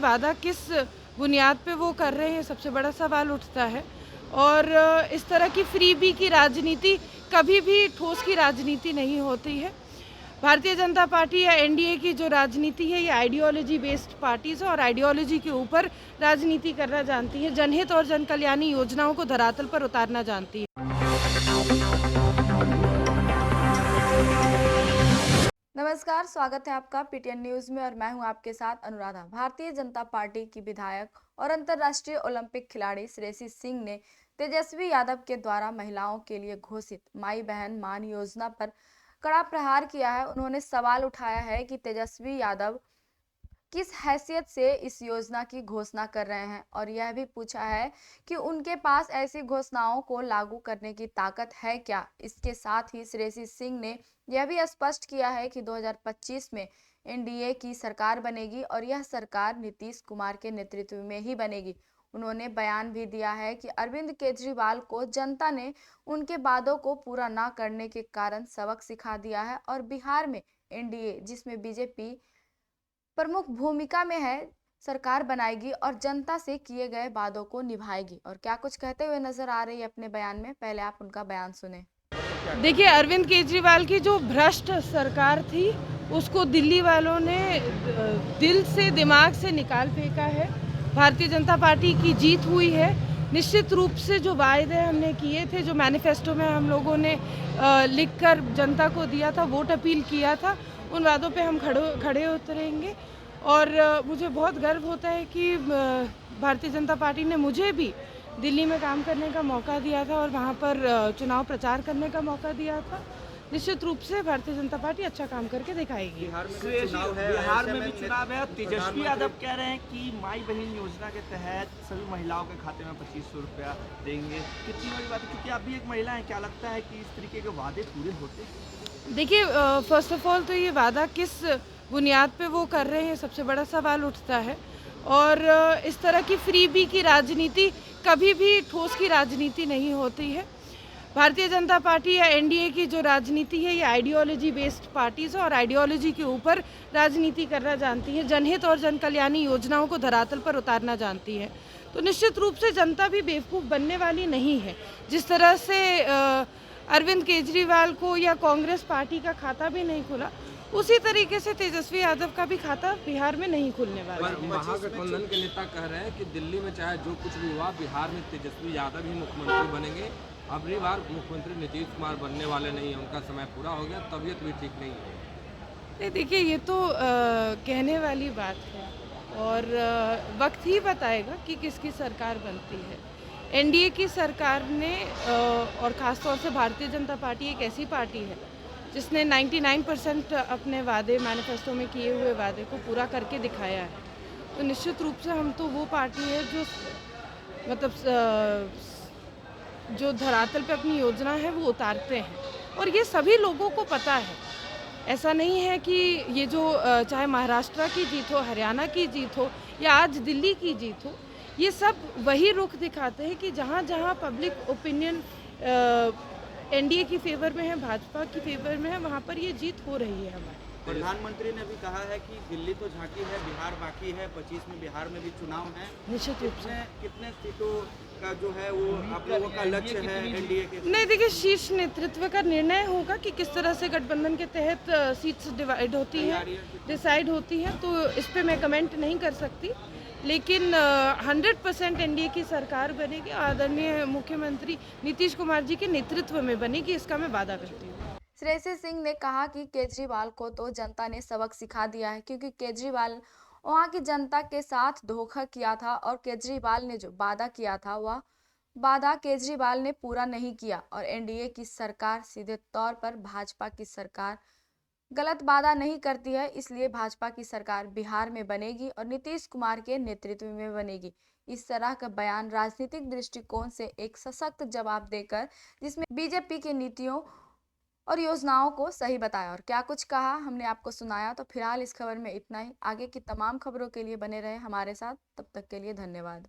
वादा किस बुनियाद पे वो कर रहे हैं, सबसे बड़ा सवाल उठता है। और इस तरह की फ्रीबी की राजनीति कभी भी ठोस की राजनीति नहीं होती है। भारतीय जनता पार्टी या एनडीए की जो राजनीति है ये आइडियोलॉजी बेस्ड पार्टीज़ है और आइडियोलॉजी के ऊपर राजनीति करना जानती है, जनहित और जनकल्याणी योजनाओं को धरातल पर उतारना जानती है। नमस्कार, स्वागत है आपका पीटीएन न्यूज में और मैं हूं आपके साथ अनुराधा। भारतीय जनता पार्टी की विधायक और अंतर्राष्ट्रीय ओलंपिक खिलाड़ी श्रेयसी सिंह ने तेजस्वी यादव के द्वारा महिलाओं के लिए घोषित माई बहन मान योजना पर कड़ा प्रहार किया है। उन्होंने सवाल उठाया है कि तेजस्वी यादव किस हैसियत से इस योजना की घोषणा कर रहे हैं और यह भी पूछा है कि उनके पास ऐसी घोषणाओं को लागू करने की ताकत है क्या। इसके साथ ही श्रेयसी सिंह ने यह भी स्पष्ट किया है कि 2025 में एनडीए की सरकार बनेगी और यह सरकार नीतीश कुमार के नेतृत्व में ही बनेगी। उन्होंने बयान भी दिया है कि अरविंद केजरीवाल को जनता ने उनके वादों को पूरा न करने के कारण सबक सिखा दिया है और बिहार में एनडीए, जिसमें बीजेपी प्रमुख भूमिका में है, सरकार बनाएगी और जनता से किए गए वादों को निभाएगी। और क्या कुछ कहते हुए नजर आ रही है अपने बयान में, पहले आप उनका बयान सुने। देखिए, अरविंद केजरीवाल की जो भ्रष्ट सरकार थी उसको दिल्ली वालों ने दिल से, दिमाग से निकाल फेंका है। भारतीय जनता पार्टी की जीत हुई है। निश्चित रूप से जो वायदे हमने किए थे, जो मैनिफेस्टो में हम लोगों ने लिखकर जनता को दिया था, वोट अपील किया था, उन वादों पे हम खड़े उतरेंगे। और मुझे बहुत गर्व होता है कि भारतीय जनता पार्टी ने मुझे भी दिल्ली में काम करने का मौका दिया था और वहाँ पर चुनाव प्रचार करने का मौका दिया था। निश्चित रूप से भारतीय जनता पार्टी अच्छा काम करके दिखाएगी। बिहार में भी चुनाव है। तेजस्वी यादव कह रहे हैं कि माई बहन योजना के तहत सभी महिलाओं के खाते में 2500 रुपया देंगे। कितनी बड़ी बात है, क्योंकि आप भी एक महिला हैं, क्या लगता है कि इस तरीके के वादे पूरे होते? देखिए, फर्स्ट ऑफ ऑल तो ये वादा किस बुनियाद पे वो कर रहे हैं, सबसे बड़ा सवाल उठता है। और इस तरह की फ्रीबी की राजनीति कभी भी ठोस की राजनीति नहीं होती है। भारतीय जनता पार्टी या एनडीए की जो राजनीति है ये आइडियोलॉजी बेस्ड पार्टीज़ है और आइडियोलॉजी के ऊपर राजनीति करना जानती है, जनहित और जनकल्याणी योजनाओं को धरातल पर उतारना जानती है। तो निश्चित रूप से जनता भी बेवकूफ़ बनने वाली नहीं है। जिस तरह से अरविंद केजरीवाल को या कांग्रेस पार्टी का खाता भी नहीं खुला, उसी तरीके से तेजस्वी यादव का भी खाता बिहार में नहीं खुलने वाला है। महागठबंधन के नेता कह रहे हैं कि दिल्ली में चाहे जो कुछ भी हुआ, बिहार में तेजस्वी यादव ही मुख्यमंत्री बनेंगे। अबरी बार मुख्यमंत्री नीतीश कुमार बनने वाले नहीं है, उनका समय पूरा हो गया, तबीयत भी ठीक नहीं है। देखिए, ये तो कहने वाली बात है और वक्त ही बताएगा कि किसकी सरकार बनती है। एनडीए की सरकार ने और ख़ासतौर से भारतीय जनता पार्टी एक ऐसी पार्टी है जिसने 99% अपने वादे, मैनिफेस्टो में किए हुए वादे को पूरा करके दिखाया है। तो निश्चित रूप से हम तो वो पार्टी है जो मतलब जो धरातल पे अपनी योजना है वो उतारते हैं और ये सभी लोगों को पता है। ऐसा नहीं है कि ये जो चाहे महाराष्ट्र की जीत हो, हरियाणा की जीत हो या आज दिल्ली की जीत हो, ये सब वही रुख दिखाते हैं कि जहाँ जहाँ पब्लिक ओपिनियन एनडीए की फेवर में है, भाजपा की फेवर में है, वहाँ पर ये जीत हो रही है हमारी। प्रधानमंत्री ने भी कहा है कि दिल्ली तो झांकी है, बिहार बाकी है। 25 में बिहार में भी चुनाव है। निश्चित रूप से कितने सीटों का जो है वो आप लोगों का लक्ष्य है एनडीए के? नहीं, देखिए, शीर्ष नेतृत्व का निर्णय होगा कि किस तरह से गठबंधन के तहत सीट्स डिवाइड होती हैं, डिसाइड होती हैं, तो इस पे मैं कमेंट नहीं कर सकती। लेकिन 100% एनडीए की सरकार बनेगी, आदरणीय मुख्यमंत्री नीतीश कुमार जी के नेतृत्व में बनेगी, इसका मैं वादा करती हूँ। श्रेयसी सिंह ने कहा कि केजरीवाल को तो जनता ने सबक सिखा दिया है, क्योंकि केजरीवाल वहां की जनता के साथ धोखा किया था और केजरीवाल ने जो वादा किया था वह वादा केजरीवाल ने पूरा नहीं किया। और एनडीए की सरकार सीधे तौर पर भाजपा की सरकार गलत वादा नहीं करती है, इसलिए भाजपा की सरकार बिहार में बनेगी और नीतीश कुमार के नेतृत्व में बनेगी। इस तरह का बयान राजनीतिक दृष्टिकोण से एक सशक्त जवाब देकर, जिसमें बीजेपी की नीतियों और योजनाओं को सही बताया। और क्या कुछ कहा हमने आपको सुनाया। तो फिलहाल इस खबर में इतना ही। आगे की तमाम खबरों के लिए बने रहे हमारे साथ। तब तक के लिए धन्यवाद।